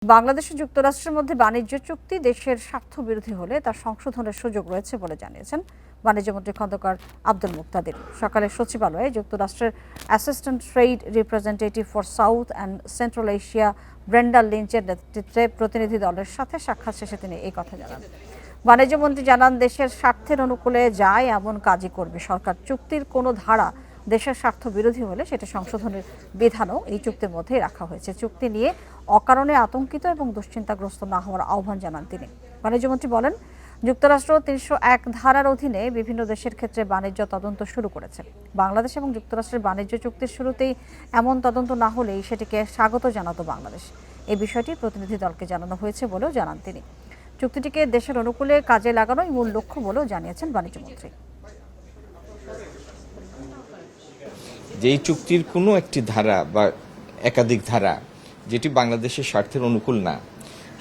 বাংলাদেশ ও যুক্তরাষ্ট্রের মধ্যে বাণিজ্য চুক্তি দেশের স্বার্থ বিরোধী হলে তা সংশোধনের সুযোগ রয়েছে বলে জানিয়েছেন বাণিজ্যমন্ত্রী খন্দকার আব্দুল মুক্তাদির। সকালে সচিবালয়ে যুক্তরাষ্ট্রের assistant trade representative for south and central Asia Brenda লিঞ্চের নেতৃত্বে প্রতিনিধি দলের সাথে সাক্ষাৎ শেষে তিনি এই কথা জানান। বাণিজ্যমন্ত্রী জানান, দেশের স্বার্থের অনুকূলে যায় এমন কাজই করবে সরকার। চুক্তির কোনো ধারা দেশের স্বার্থ বিরোধী হলে সেটা সংশোধনের বিধানও এই চুক্তির মধ্যেই রাখা হয়েছে। চুক্তি নিয়ে অকারণে আতঙ্কিত এবং দুশ্চিন্তাগ্রস্ত না হওয়ার আহ্বান জানান তিনি। বাণিজ্যমন্ত্রী বলেন, যুক্তরাষ্ট্র ৩০১ ধারার অধীনে বিভিন্ন দেশের ক্ষেত্রে বাণিজ্য তদন্ত শুরু করেছে। বাংলাদেশ এবং যুক্তরাষ্ট্রের বাণিজ্য চুক্তির শুরুতেই এমন তদন্ত না হলেই সেটিকে স্বাগত জানাতো বাংলাদেশ। এই বিষয়টি প্রতিনিধি দলকে জানানো হয়েছে বলেও জানান তিনি। চুক্তিটিকে দেশের অনুকূলে কাজে লাগানোই মূল লক্ষ্য বলেও জানিয়েছেন বাণিজ্যমন্ত্রী। যেই চুক্তির কোনো একটি ধারা বা একাধিক ধারা যেটি বাংলাদেশের স্বার্থের অনুকূল না,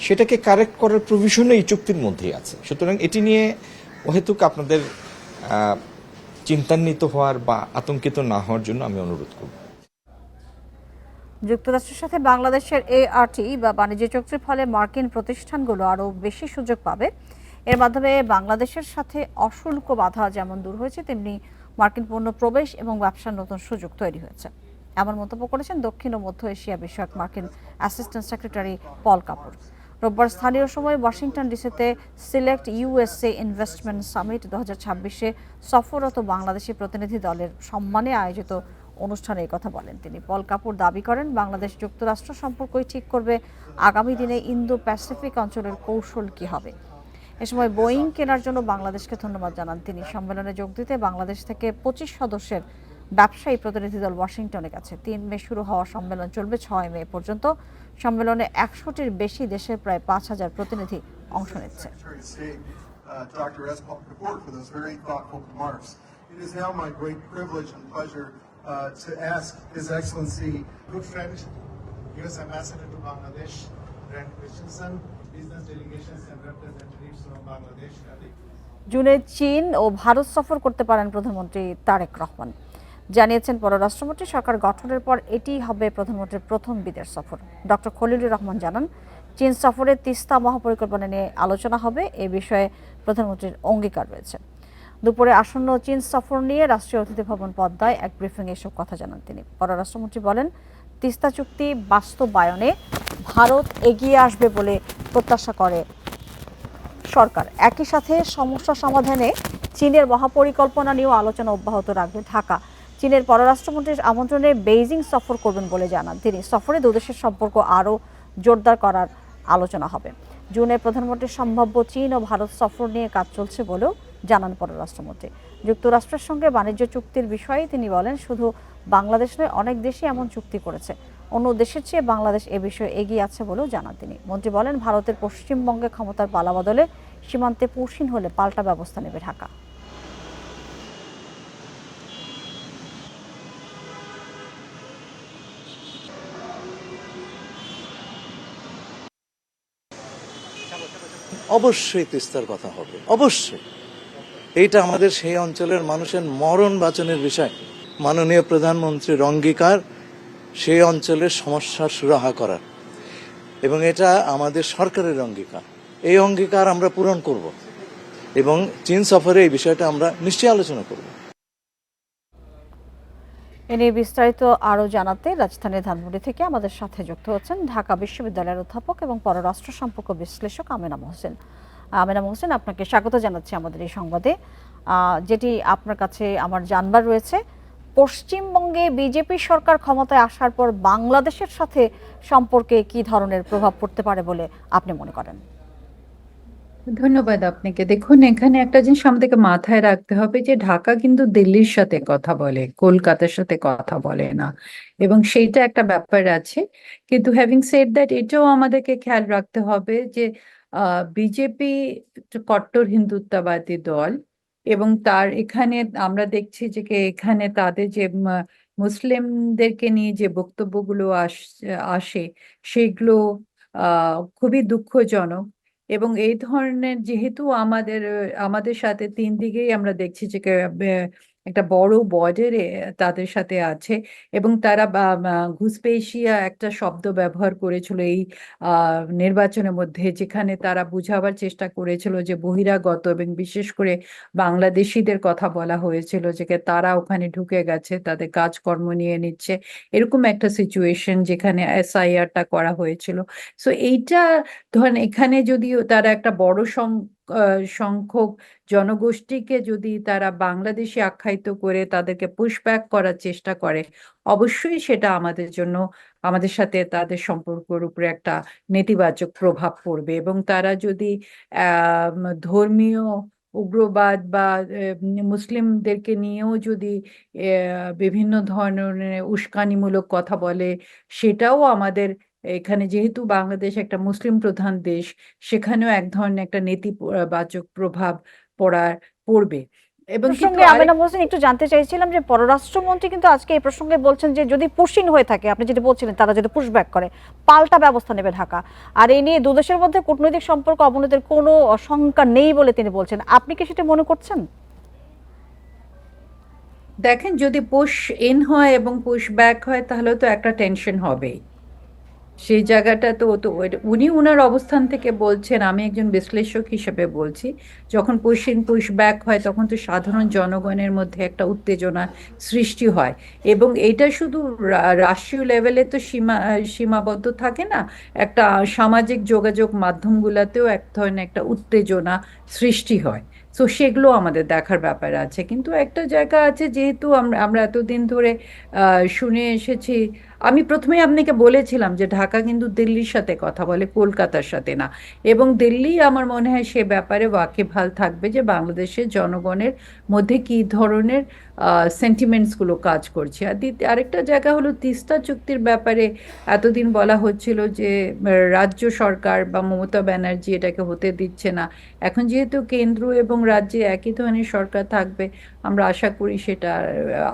সেটাকে কারেক্ট করার প্রভিশনও এই চুক্তির মধ্যেই আছে। সুতরাং এটি নিয়ে অহেতুক আপনাদের চিন্তান্বিত হওয়ার বা আতঙ্কিত না হওয়ার জন্য আমি অনুরোধ করব। যুক্তরাষ্ট্রের সাথে বাংলাদেশের এআরটি বা বাণিজ্য চুক্তির ফলে মার্কিন প্রতিষ্ঠানগুলো আরও বেশি সুযোগ পাবে। এর মাধ্যমে বাংলাদেশের সাথে অশুল্ক বাধা যেমন দূর হয়েছে, তেমনি মার্কিন পণ্য প্রবেশ এবং ব্যবসার নতুন সুযোগ তৈরি হয়েছে। এমন মন্তব্য করেছেন দক্ষিণ ও মধ্য এশিয়া বিষয়ক মার্কিন অ্যাসিস্ট্যান্ট সেক্রেটারি পল কাপুর। রোববার স্থানীয় সময় ওয়াশিংটন ডিসিতে সিলেক্ট ইউএসএ ইনভেস্টমেন্ট সামিট 2026-এ সফররত বাংলাদেশি প্রতিনিধি দলের সম্মানে আয়োজিত অনুষ্ঠানে এই কথা বলেন তিনি। পল কাপুর দাবি করেন, বাংলাদেশ যুক্তরাষ্ট্র সম্পর্কই ঠিক করবে আগামী দিনে ইন্দো প্যাসিফিক অঞ্চলের কৌশল কি হবে। এ সময় বোয়িং কেনার জন্য বাংলাদেশকে ধন্যবাদ জানান তিনি। সম্মেলনে যোগ দিতে বাংলাদেশ থেকে 25 সদস্যের ব্যবসায়ী প্রতিনিধি দল ওয়াশিংটনে গেছে। 3 মে শুরু হওয়া সম্মেলন চলবে 6 মে পর্যন্ত। সম্মেলনে 100টির বেশি দেশের প্রায় 5000 প্রতিনিধি অংশ নিচ্ছে। To ask His Excellency, good friend, U.S. Ambassador to Bangladesh, Brent Christensen, business delegations and representatives from Bangladesh. জুনে চীন ও ভারত সফর করতে পারেন প্রধানমন্ত্রী তারেক রহমান। জানিয়েছেন পররাষ্ট্রমন্ত্রী, সরকার গঠনের পর এটি হবে প্রধানমন্ত্রীর প্রথম বিদেশ সফর। ডক্টর খলিলুর রহমান জানান, চীন সফরে তিস্তা মহাপরিকল্পনা নিয়ে আলোচনা হবে। এ বিষয়ে প্রধানমন্ত্রীর অঙ্গীকার রয়েছে। দুপুরে আসন্ন চীন সফর নিয়ে রাষ্ট্রীয় অতিথি ভবন পদ্মায় এক ব্রিফিংয়ে এসব কথা জানান তিনি। পররাষ্ট্রমন্ত্রী বলেন, তিস্তা চুক্তি বাস্তবায়নে ভারত এগিয়ে আসবে বলে প্রত্যাশা করে সরকার। একই সাথে সমস্যা সমাধানে চীনের মহাপরিকল্পনা নিয়েও আলোচনা অব্যাহত রাখবে ঢাকা। চীনের পররাষ্ট্রমন্ত্রীর আমন্ত্রণে বেইজিং সফর করবেন বলে জানান তিনি। সফরে দুদেশের সম্পর্ক আরও জোরদার করার আলোচনা হবে। জুনে প্রধানমন্ত্রীর সম্ভাব্য চীন ও ভারত সফর নিয়ে কাজ চলছে বলেও জানান পররাষ্ট্রমন্ত্রী। যুক্তরাষ্ট্রের সঙ্গে বাণিজ্য চুক্তির বিষয়ে তিনি বলেন, শুধু বাংলাদেশ নয়, অনেক দেশই এমন চুক্তি করেছে। অন্য দেশের চেয়ে বাংলাদেশ এ বিষয়ে এগিয়ে আছে বলেও জানান তিনি। মন্ত্রী বলেন, ভারতের পশ্চিমবঙ্গে ক্ষমতার পালাবদলে সীমান্তে পুশিন হলে পাল্টা ব্যবস্থা নেবে ঢাকা। অবশ্যই তিস্তার কথা হবে, অবশ্যই। এইটা আমাদের সেই অঞ্চলের মানুষের মরণ বাঁচানোর বিষয়। মাননীয় প্রধানমন্ত্রীর অঙ্গীকার সেই অঞ্চলের সমস্যার সুরাহা করার, এবং এটা আমাদের সরকারের অঙ্গীকার। এই অঙ্গীকার আমরা পূরণ করব এবং চীন সফরে এই বিষয়টা আমরা নিশ্চয়ই আলোচনা করব। এ নিয়ে বিস্তারিত আরও জানাতে রাজধানী ধানমন্ডি থেকে আমাদের সাথে যুক্ত হচ্ছেন ঢাকা বিশ্ববিদ্যালয়ের অধ্যাপক এবং পররাষ্ট্র সম্পর্ক বিশ্লেষক আমেনা মোহসেন। আমেনা মোহসেন, আপনাকে স্বাগত জানাচ্ছি আমাদের এই সংবাদে। যেটি আপনার কাছে আমার জানবার রয়েছে, পশ্চিমবঙ্গে বিজেপি সরকার ক্ষমতায় আসার পর বাংলাদেশের সাথে সম্পর্কে কি ধরনের প্রভাব পড়তে পারে বলে আপনি মনে করেন? ধন্যবাদ আপনাকে। দেখুন, এখানে একটা জিনিস আমাদেরকে মাথায় রাখতে হবে যে ঢাকা কিন্তু দিল্লির সাথে কথা বলে, কলকাতার সাথে কথা বলে না, এবং সেইটা একটা ব্যাপার আছে। কিন্তু হ্যাভিং সেড দ্যাট, এটাও আমাদেরকে খেয়াল রাখতে হবে যে বিজেপি কট্টর হিন্দুত্ববাদী দল, এবং তার এখানে আমরা দেখছি যে এখানে তাদের যে মুসলিমদেরকে নিয়ে যে বক্তব্যগুলো আসে সেগুলো খুবই দুঃখজনক। এবং এই ধরনের, যেহেতু আমাদের সাথে তিন দিকেই আমরা দেখছি যে একটা বড় বর্ডারে তাদের সাথে আছে, এবং তারা ঘুষপেশিয়া একটা শব্দ ব্যবহার করেছিল এই নির্বাচনের মধ্যে, যেখানে তারা বুঝাবার চেষ্টা করেছিল যে বহিরাগত এবং বিশেষ করে বাংলাদেশিদের কথা বলা হয়েছিল যে তারা ওখানে ঢুকে গেছে, তাদের কাজকর্ম নিয়ে নিচ্ছে, এরকম একটা সিচুয়েশন যেখানে এসআইআরটা করা হয়েছিল। সো এইটা ধরেন এখানে যদিও তারা একটা বড় সংখ্যক জনগোষ্ঠীকে যদি তারা বাংলাদেশি আখ্যায়িত করে তাদেরকে পুশব্যাক করার চেষ্টা করে, অবশ্যই সেটা আমাদের জন্য, আমাদের সাথে তাদের সম্পর্কের উপরে একটা নেতিবাচক প্রভাব পড়বে। এবং তারা যদি আহ ধর্মীয় উগ্রবাদ বা মুসলিমদেরকে নিয়েও যদি বিভিন্ন ধরনের উস্কানিমূলক কথা বলে, সেটাও আমাদের এখানে, যেহেতু বাংলাদেশ একটা মুসলিম প্রধান দেশ, সেখানেও এক ধরনের একটা নেতিবাচক প্রভাব পড়বে। এবং কিন্তু প্রসঙ্গে আমেনা মহসিন, একটু জানতে চাইছিলাম যে পররাষ্ট্রমন্ত্রী কিন্তু আজকে এই প্রসঙ্গে বলছেন যে যদি পুশিন হয়ে থাকে, আপনি যেটা বলছিলেন, তারা যদি পুশব্যাক করে পাল্টা ব্যবস্থা নেবে ঢাকা। আর এই নিয়ে দুদেশের মধ্যে কূটনৈতিক সম্পর্ক অবনতির কোনো আশঙ্কা নেই বলে তিনি বলছেন। আপনি কি সেটা মনে করছেন? দেখেন, যদি পুশ ইন হয় এবং পুশ ব্যাক হয় তাহলে তো একটা টেনশন হবেই। সেই জায়গাটা তো তো উনি উনার অবস্থান থেকে বলছেন, আমি একজন বিশ্লেষক হিসেবে বলছি, যখন পুশ ইন পুশ ব্যাক হয় তখন তো সাধারণ জনগণের মধ্যে একটা উত্তেজনা সৃষ্টি হয়, এবং এটা শুধু রাষ্ট্রীয় লেভেলে তো সীমাবদ্ধ থাকে না, একটা সামাজিক যোগাযোগ মাধ্যমগুলোতেও এক ধরনের একটা উত্তেজনা সৃষ্টি হয়। তো সেগুলো আমাদের দেখার ব্যাপার আছে। কিন্তু একটা জায়গা আছে, যেহেতু আমরা এতদিন ধরে শুনে এসেছি, আমি প্রথমে আপনাকে বলেছিলাম যে ঢাকা কিন্তু দিল্লির সাথে কথা বলে, কলকাতার সাথে না, এবং দিল্লি আমার মনে হয় সে ব্যাপারে ওয়াকিবহাল থাকবে যে বাংলাদেশের জনগণের মধ্যে কী ধরনের সেন্টিমেন্টসগুলো কাজ করছে। আর আরেকটা জায়গা হলো তিস্তা চুক্তির ব্যাপারে এতদিন বলা হচ্ছিল যে রাজ্য সরকার বা মমতা ব্যানার্জি এটাকে হতে দিচ্ছে না। এখন যেহেতু কেন্দ্র এবং রাজ্যে একই ধরনের সরকার থাকবে, আমরা আশা করি সেটা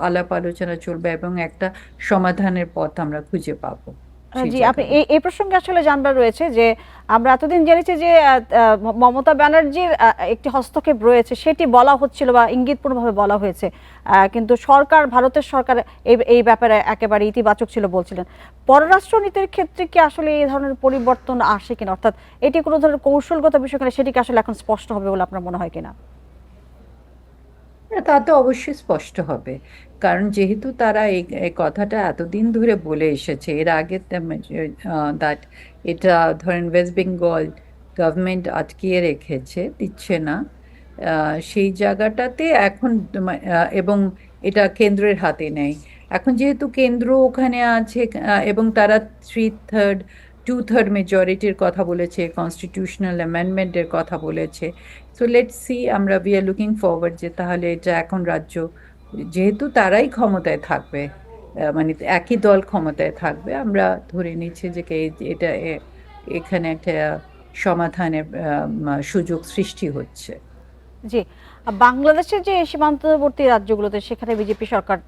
আলাপ আলোচনা চলবে এবং একটা সমাধানের পথ আমরা খুঁজে পাবো। জি, আপনি এই প্রসঙ্গে আসলে জানবার রয়েছে যে আমরা এতদিন জেনেছি যে মমতা ব্যানার্জির একটি হস্তক্ষেপ রয়েছে, সেটি বলা হচ্ছিল বা ইঙ্গিতপূর্ণভাবে বলা হয়েছে, কিন্তু সরকার, ভারতের সরকার এই ব্যাপারে একেবারে ইতিবাচক ছিল বলছিলেন। পররাষ্ট্রনীতির ক্ষেত্রে কি আসলে এই ধরনের পরিবর্তন আসে কিনা, অর্থাৎ এটি কোনো ধরনের কৌশলগত বিষয় কিনা, সেটি কি আসলে এখন স্পষ্ট হবে বলে আপনার মনে হয় কিনা? তা তো অবশ্যই স্পষ্ট হবে, কারণ যেহেতু তারা এই কথাটা এতদিন ধরে বলে এসেছে, এর আগে দ্যাট এটা ধরেন ওয়েস্ট বেঙ্গল গভর্নমেন্ট আটকিয়ে রেখেছে, দিচ্ছে না, সেই জায়গাটাতে এখন এবং এটা কেন্দ্রের হাতে নেই। এখন যেহেতু কেন্দ্র ওখানে আছে, এবং তারা 2/3 মেজরিটির কথা বলেছে, কনস্টিটিউশনাল অ্যামেন্ডমেন্টের কথা বলেছে। সো লেটস সি, আমরা উই আর লুকিং ফরওয়ার্ড যে তাহলে এটা এখন রাজ্য, যেহেতু তারাই ক্ষমতায় থাকবে, মানে একই দল ক্ষমতায় থাকবে, আমরা ধরে নিচ্ছি যে এটা এখানে একটা সমাধানের সুযোগ সৃষ্টি হচ্ছে। জি, বাংলাদেশের যে সীমান্তবর্তী রাজ্যগুলোতে সেখানে বিজেপি সরকার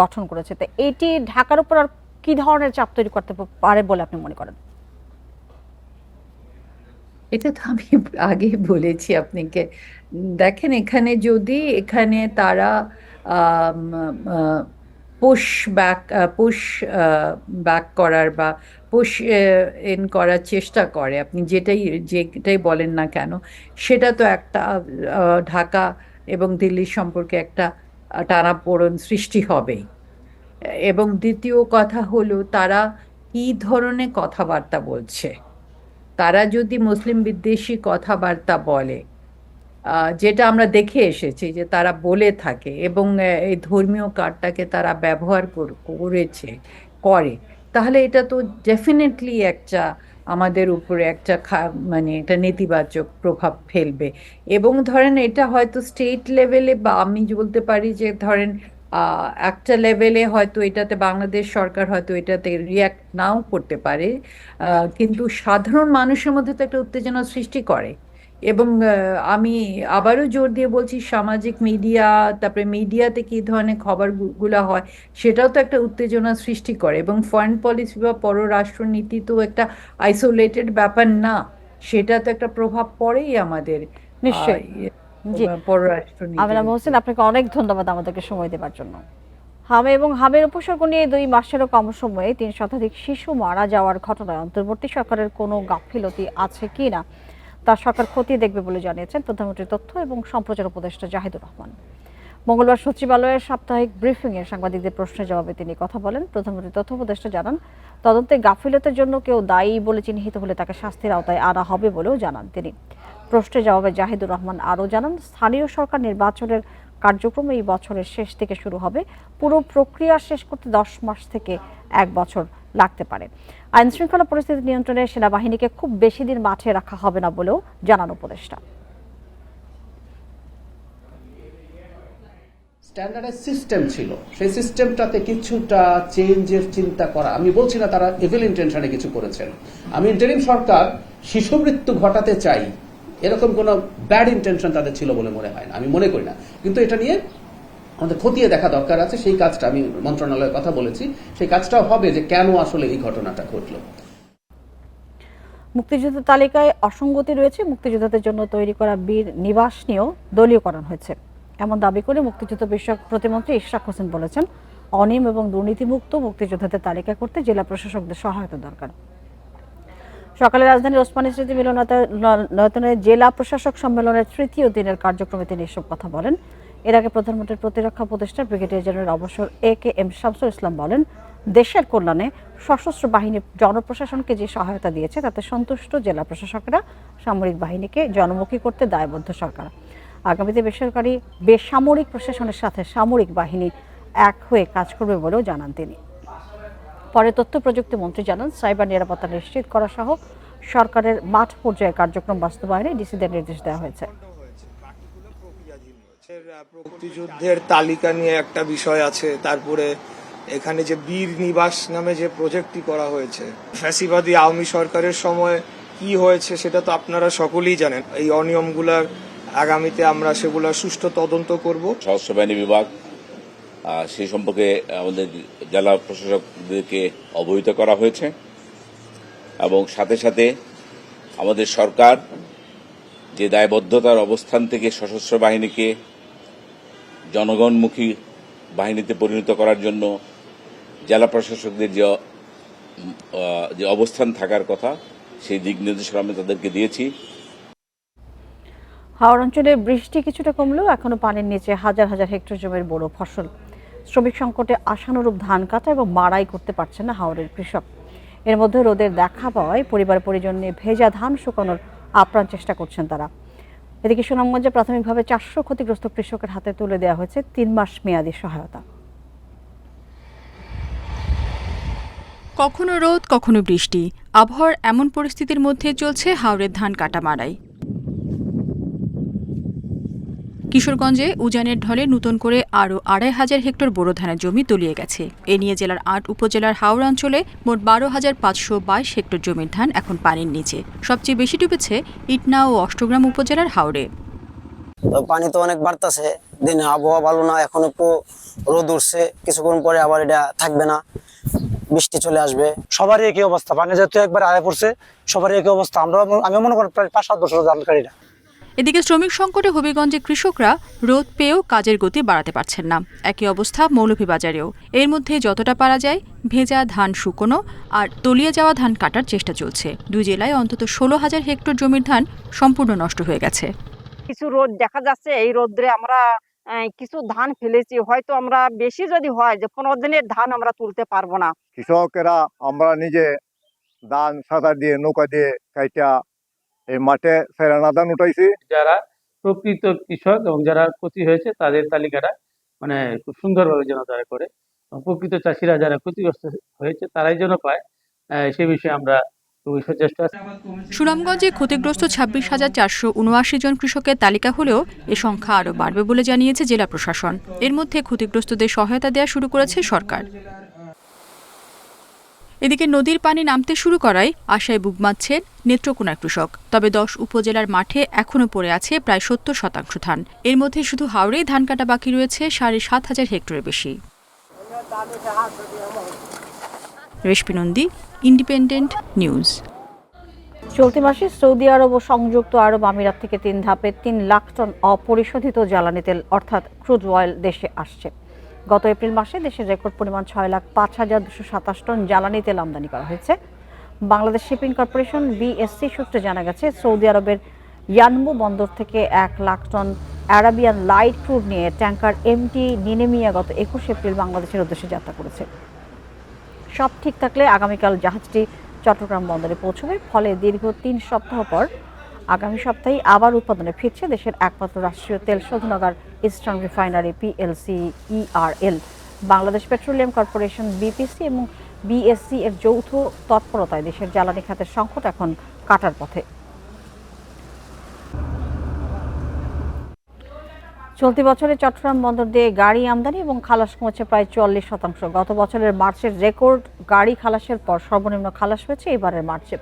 গঠন করেছে, তো এটি ঢাকার উপর আর কি ধরনের চাপ তৈরি করতে পারে বলে আপনি মনে করেন? এটা তো আমি আগে বলেছি আপনাকে। দেখেন, এখানে তারা পুশ ব্যাক পুশ ব্যাক করার বা পুশ ইন করার চেষ্টা করে, আপনি যেটাই বলেন না কেন, সেটা তো একটা ঢাকা এবং দিল্লির সম্পর্কে একটা টানাপোড়েন সৃষ্টি হবেই। এবং দ্বিতীয় কথা হলো, তারা কি ধরনের কথাবার্তা বলছে। তারা যদি মুসলিম বিদ্বেষী কথাবার্তা বলে, যেটা আমরা দেখে এসেছি যে তারা বলে থাকে, এবং এই ধর্মীয় কার্ডটাকে তারা ব্যবহার করে, তাহলে এটা তো ডেফিনেটলি একটা আমাদের উপরে একটা মানে একটা নেতিবাচক প্রভাব ফেলবে। এবং ধরেন এটা হয়তো স্টেট লেভেলে, বা আমি বলতে পারি যে ধরেন একটা লেভেলে হয়তো এটাতে বাংলাদেশ সরকার হয়তো এটাতে রিয়াক্ট নাও করতে পারে, কিন্তু সাধারণ মানুষের মধ্যে তো একটা উত্তেজনা সৃষ্টি করে। এবং আমি আবারও জোর দিয়ে বলছি, সামাজিক মিডিয়া, তারপরে মিডিয়াতে কী ধরনের খবরগুলো হয়, সেটাও তো একটা উত্তেজনা সৃষ্টি করে। এবং ফরেন পলিসি বা পররাষ্ট্রনীতি তো একটা আইসোলেটেড ব্যাপার না, সেটা তো একটা প্রভাব পড়েই আমাদের নিশ্চয়ই, জি। পররাষ্ট্র আমিনা নীতি। মহসিন, আপনাকে অনেক ধন্যবাদ আমাদেরকে সময় দেওয়ার জন্য। হামে এবং হামের উপসর্গ নিয়ে 2 মাসেরও কম সময়ে 3 শতাধিক শিশু মারা যাওয়ার ঘটনায় অন্তর্বর্তী সরকারের কোনো গাফিলতি আছে কিনা তা সরকার খতিয়ে দেখবে বলে জানিয়েছেন প্রধানমন্ত্রীর তথ্য এবং সম্প্রচার উপদেষ্টা জাহিদুর রহমান। মঙ্গলবার সচিবালয়ের সাপ্তাহিক ব্রিফিংয়ে সাংবাদিকদের প্রশ্নের জবাবে তিনি কথা বলেন। প্রধানমন্ত্রীর তথ্য উপদেষ্টা জানান, তদন্তে গাফিলতির জন্য কেউ দায়ী বলে চিহ্নিত হলে তাকে শাস্তির আওতায় আনা হবে বলেও জানান তিনি। প্রশ্নের জবাবে জাহিদুর রহমান আরও জানান, স্থানীয় সরকার নির্বাচনের কার্যক্রম এই বছরের শেষ থেকে শুরু হবে। পুরো প্রক্রিয়া শেষ করতে 10 মাস থেকে 1 বছর লাগতে পারে। আইন শৃঙ্খলা পরিস্থিতি নিয়ন্ত্রণে সেনাবাহিনীকে খুব বেশি দিন মাঠে রাখা হবে না বলেও জানান উপদেষ্টা। স্ট্যান্ডার্ডাইজ সিস্টেম ছিল, সেই সিস্টেমটাতে কিছুটা চেঞ্জের চিন্তা করা, আমি বলছি না তারা ইভিল ইন্টেনশনে কিছু করেছেন। আমি ইন্টারিম সরকার শিশু মৃত্যু ঘটাতে চাই এরকম কোনো ব্যাড ইন্টেনশন তাদের ছিল বলে মনে হয় না, আমি মনে করি না। কিন্তু এটা নিয়ে আমাদের খতিয়ে দেখা দরকার আছে, সেই কাজটা আমি মন্ত্রণালয়ের কথা বলেছি, সেই কাজটাও হবে যে কেন আসলে এই ঘটনাটা ঘটলো। মুক্তিযোদ্ধা তালিকায় অসঙ্গতি রয়েছে, মুক্তিযোদ্ধাদের জন্য তৈরি করা বীর নিবাস নিয়েও দলীয়করণ হয়েছে এমন দাবি করে মুক্তিযুদ্ধ বিষয়ক প্রতিমন্ত্রী ইশরাক হোসেন বলেছেন, অনিয়ম এবং দুর্নীতিমুক্ত মুক্তিযোদ্ধাদের তালিকা করতে জেলা প্রশাসকদের সহায়তা দরকার। সকালে রাজধানীর ওসমানী স্মৃতি মিলনায়তনে জেলা প্রশাসক সম্মেলনের 3য় দিনের কার্যক্রমে তিনি এসব কথা বলেন। এর আগে প্রধানমন্ত্রীর প্রতিরক্ষা উপদেষ্টা ব্রিগেডিয়ার জেনারেল অবসর AKM শামসুল ইসলাম বলেন, দেশের কল্যাণে সশস্ত্র বাহিনী জনপ্রশাসনকে যে সহায়তা দিয়েছে তাতে সন্তুষ্ট জেলা প্রশাসকেরা সামরিক বাহিনীকে জনমুখী করতে দায়বদ্ধ সরকার। আগামীতে বেসামরিক প্রশাসনের সাথে সামরিক বাহিনী এক হয়ে কাজ করবে বলেও জানান তিনি। পরে তথ্য প্রযুক্তি মন্ত্রী জানান, সাইবার নিরাপত্তা নিশ্চিত করা সহ সরকারের মাঠ পর্যায়ে কার্যক্রম বাস্তবায়নে ডিসিদের নির্দেশ দেওয়া হয়েছে। মুক্তিযুদ্ধের তালিকা নিয়ে একটা বিষয় আছে, তারপরে এখানে যে বীর নিবাস নামে যে প্রজেক্টটি করা হয়েছে, ফ্যাসিবাদী আওয়ামী সরকারের সময় কি হয়েছে সেটা তো আপনারা সকলেই জানেন। এই অনিয়মগুলার আগামীতে আমরা সেগুলোর সুষ্ঠু তদন্ত করব। সশস্ত্র বাহিনী বিভাগ সেই সম্পর্কে আমাদের জেলা প্রশাসকদেরকে অবহিত করা হয়েছে এবং সাথে সাথে আমাদের সরকার যে দায়বদ্ধতার অবস্থান থেকে সশস্ত্র বাহিনীকে জনগণমুখী বাহিনীতে পরিণত করার জন্য জেলা প্রশাসকদের যে অবস্থান থাকার কথা সেই দিক নির্দেশনা আমি তাদেরকে দিয়েছি। হাওড় অঞ্চলে বৃষ্টি কিছুটা কমলেও এখনো পানির নিচে হাজার হাজার হেক্টর জমির বড় ফসল। শ্রমিক সংকটে আশানুরূপ ধান কাটা এবং মাড়াই করতে পারছেন না হাওড়ের কৃষক। এর মধ্যে রোদের দেখা পাওয়ায় পরিবার পরিজন নিয়ে ভেজা ধান শুকানোর আপ্রাণ চেষ্টা করছেন তারা। এদিকে সুনামগঞ্জে প্রাথমিকভাবে 400 ক্ষতিগ্রস্ত কৃষকের হাতে তুলে দেওয়া হয়েছে 3 মাস মেয়াদী সহায়তা। কখনো রোদ কখনো বৃষ্টি, আবহাওয়ার এমন পরিস্থিতির মধ্যে চলছে হাওরের ধান কাটা মাড়াই। কিশোরগঞ্জে উজানের ঢলে নতুন করে আরও 2500 হেক্টর বোরো ধানের জমি তলিয়ে গেছে। এ নিয়ে জেলার 8 উপজেলার হাওড় অঞ্চলে মোট 12,522 হেক্টর জমির ধান এখন পানির নিচে। সবচেয়ে বেশি ডুবেছে ইটনা ও অষ্টগ্রাম উপজেলার হাওড়ে। পানি তো অনেক বাড়তেছে, দিনে আবহাওয়া ভালো না, এখন একটু রোদ উঠছে, কিছুক্ষণ পরে আবার এটা থাকবে না, বৃষ্টি চলে আসবে। সবারই একই অবস্থা, পানি যেহেতু একবার আয় পড়ছে সবারই একই অবস্থা। আমি মনে করি প্রায় 5-7 বছর ধানকারীরা। এদিকে শ্রমিক সংকটে হবিগঞ্জে কৃষকরা রোদ পেয়েও কাজের গতি বাড়াতে পারছেন না। একই অবস্থা মৌলভীবাজারেও। এর মধ্যে যতটা পারা যায় ভেজা ধান শুকনো আর তলিয়ে যাওয়া ধান কাটার চেষ্টা চলছে। 2 জেলায় অন্তত 16,000 হেক্টর জমির ধান সম্পূর্ণ নষ্ট হয়ে গেছে। কিছু রোদ দেখা যাচ্ছে, এই রোদ্রে আমরা কিছু ধান ফেলেছি, হয়তো আমরা বেশি যদি হয় যে 15 দিনের ধান আমরা তুলতে পারবো না। কৃষকেরা আমরা নিজে ধান সাঁতার দিয়ে নৌকা দিয়ে কাইটা এই মাঠে ফেরানা ধান উঠাইছি। যারা প্রকৃত কৃষক এবং যারা ক্ষতি হয়েছে তাদের তালিকাটা মানে খুব সুন্দরভাবে যেন তারা করে, প্রকৃত চাষিরা যারা ক্ষতিগ্রস্ত হয়েছে তারাই যেন পায়, সে বিষয়ে আমরা খুবই সচেষ্ট আছি। সুনামগঞ্জে ক্ষতিগ্রস্ত 26,479 জন কৃষকের তালিকা হলেও এ সংখ্যা আরও বাড়বে বলে জানিয়েছে জেলা প্রশাসন। এর মধ্যে ক্ষতিগ্রস্তদের সহায়তা দেওয়া শুরু করেছে সরকার। এদিকে নদীর পানি নামতে শুরু করায় আশায় বুক বাঁধছেন নেত্রকোনার কৃষক। তবে 10 উপজেলার মাঠে এখনও পড়ে আছে প্রায় 70% ধান। এর মধ্যে শুধু হাওড়েই ধান কাটা বাকি রয়েছে 7,500 হেক্টরের বেশি। রেশমি নন্দী, ইন্ডিপেন্ডেন্ট নিউজ। চলতি মাসে সৌদি আরব ও সংযুক্ত আরব আমিরাত থেকে 3 ধাপে 3 লাখ টন অপরিশোধিত জ্বালানি তেল অর্থাৎ ক্রুড অয়েল দেশে আসছে। গত এপ্রিল মাসে দেশের রেকর্ড পরিমাণ 6,05,227 টন জ্বালানি তেল আমদানি করা হয়েছে। বাংলাদেশ শিপিং কর্পোরেশন বিএসসি সূত্রে জানা গেছে, সৌদি আরবের ইয়ানমু বন্দর থেকে 1 lakh ton Arabian light crude নিয়ে ট্যাঙ্কার এমটি নিনেমিয়া গত 21 এপ্রিল বাংলাদেশের উদ্দেশ্যে যাত্রা করেছে। সব ঠিক থাকলে আগামীকাল জাহাজটি চট্টগ্রাম বন্দরে পৌঁছবে। ফলে দীর্ঘ 3 সপ্তাহ পর আগামী সপ্তাহে আবার উৎপাদনে ফিরছে দেশের একমাত্র রাষ্ট্রীয় তেল শোধনাগার eastern refinery PLC ERL. Bangladesh petroleum corporation BPC এবং বিএসসি এর যৌথ তৎপরতায় দেশের জ্বালানি খাতের সংকট এখন কাটার পথে। চলতি বছরে চট্টগ্রাম বন্দর দিয়ে গাড়ি আমদানি এবং খালাস কমেছে প্রায় 44%। গত বছরের মার্চের রেকর্ড গাড়ি খালাসের পর সর্বনিম্ন খালাস হয়েছে এবারের মার্চে।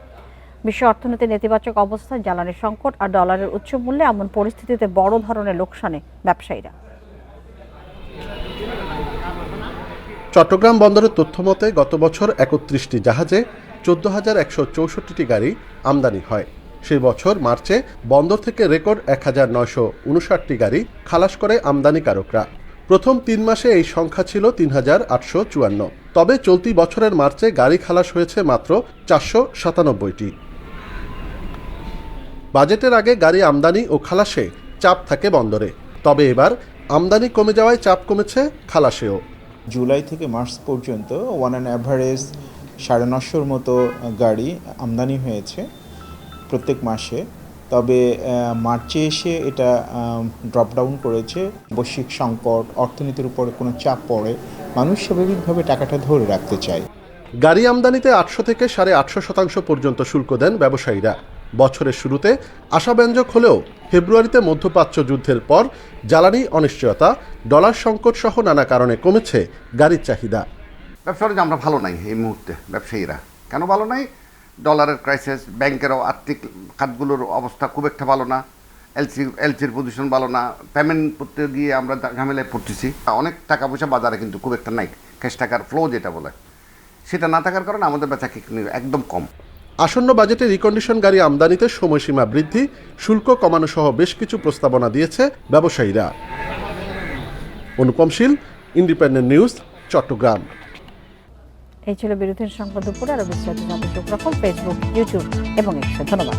বিশ্ব অর্থনীতির নেতিবাচক অবস্থা, জ্বালানি সংকট আর ডলারের উচ্চ মূল্যে এমন পরিস্থিতিতে বড় ধরনের লোকসানে ব্যবসায়ীরা। চট্টগ্রাম বন্দরের তথ্য মতে গত বছর 31টি জাহাজে 14,164টি গাড়ি আমদানি হয়। সেই বছর মার্চে বন্দর থেকে রেকর্ড 1,959টি গাড়ি খালাস করে আমদানিকারকরা। প্রথম 3 মাসে এই সংখ্যা ছিল 3,854। তবে চলতি বছরের মার্চে গাড়ি খালাস হয়েছে মাত্র 497টি। বাজেটের আগে গাড়ি আমদানি ও খালাসে চাপ থাকে বন্দরে, তবে এবার আমদানি কমে যাওয়ায় চাপ কমেছে খালাসেও। জুলাই থেকে মার্চ পর্যন্ত অন অ্যান অ্যাভারেজ 950 মতো গাড়ি আমদানি হয়েছে প্রত্যেক মাসে। তবে মার্চে এসে এটা ড্রপ ডাউন করেছে। বৈশ্বিক সংকট, অর্থনীতির উপরে কোনো চাপ পড়ে, মানুষ স্বাভাবিকভাবে টাকাটা ধরে রাখতে চায়। গাড়ি আমদানিতে 800 থেকে 850% পর্যন্ত শুল্ক দেন ব্যবসায়ীরা। বছরের শুরুতে আশাব্যঞ্জক হলেও ফেব্রুয়ারিতে মধ্যপ্রাচ্য যুদ্ধের পর জ্বালানি অনিশ্চয়তা, ডলার সংকট সহ নানা কারণে কমেছে গাড়ির চাহিদা। ব্যবসা বাণিজ্য আমরা ভালো নাই এই মুহূর্তে। ব্যবসায়ীরা কেন ভালো নাই? ডলারের ক্রাইসিস, ব্যাংকেরও আর্থিক খাতগুলোর অবস্থা খুব একটা ভালো না, এলসির পজিশন ভালো না, পেমেন্ট করতে গিয়ে আমরা ঝামেলায় পড়তেছি। অনেক টাকা পয়সা বাজারে কিন্তু খুব একটা নাই, ক্যাশ টাকার ফ্লো যেটা বলে, সেটা না থাকার কারণে আমাদের বেচা কিনে একদম কম। আসন্ন বাজেটে রিকন্ডিশন গাড়ি আমদানিতে সময়সীমা বৃদ্ধি, শুল্ক কমানো সহ বেশ কিছু প্রস্তাবনা দিয়েছে ব্যবসায়ীরা। অনুপম শীল, ইন্ডিপেন্ডেন্ট নিউজ, চট্টগ্রাম। এই ছিল বিরোধীর সংবাদ দুপুরে। আরো বিস্তারিত জানতে চোখ রাখুন ফেসবুক, ইউটিউব এবং এক্সে। ধন্যবাদ।